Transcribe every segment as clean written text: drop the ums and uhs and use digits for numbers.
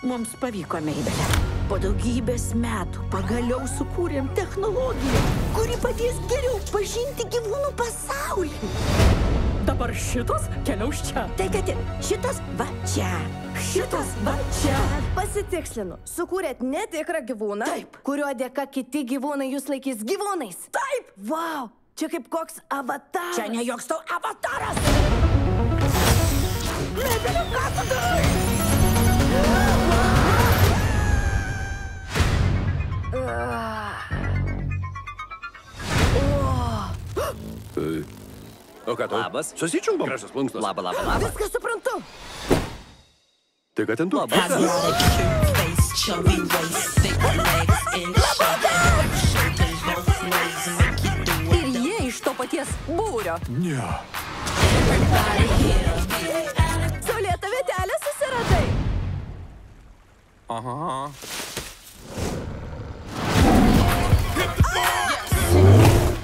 Mums pavyko, Meibelė. Po daugybės metų pagaliau sukūrėm technologiją, kuri padės geriau pažinti gyvūnų pasaulį. Dabar šitas keliaus čia. Tai kad šitas va čia. Šitas va čia. Pasitikslinu, sukūrėt netikrą gyvūną, Taip. kurio dėka kiti gyvūnai jūs laikys gyvūnais. Taip. Vau, čia kaip koks avataras. Čia ne joks tau avataras. Meibelė, ką tu darai? O ką tu? Labas. Susičiumbam? Gražus plunksnas. Labą. Viską suprantu. Tai ką ten tu? Ir jie iš to paties būrio. Ne. Saulėtą vietelę susiradai. Aha.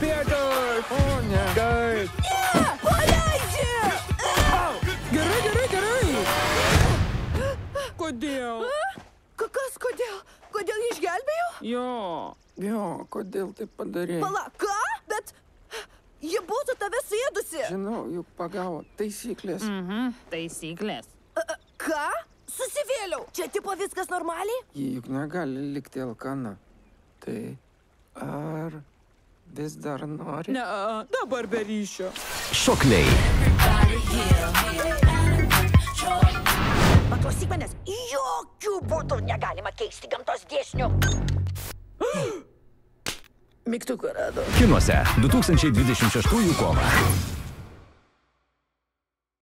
Peter! O, ne. Taip. Paleidži! Gerai. Kodėl? Kas, kodėl? Kodėl jį išgelbėjau? Jo, kodėl taip padarė? Pala, ką? Bet ji būtų tave suėdusi. Žinau, juk pagavo taisyklės. Taisyklės. Ką? Susivėliau. Čia tipo viskas normaliai? Ji juk negali likti alkana. Tai ar vis dar nori? Ne, dabar be ryšio. Šokliai. Paklausyk manęs, jokių būdų negalima keisti gamtos dėsnių. Mygtuką rado. Kinuose 2026 kovą.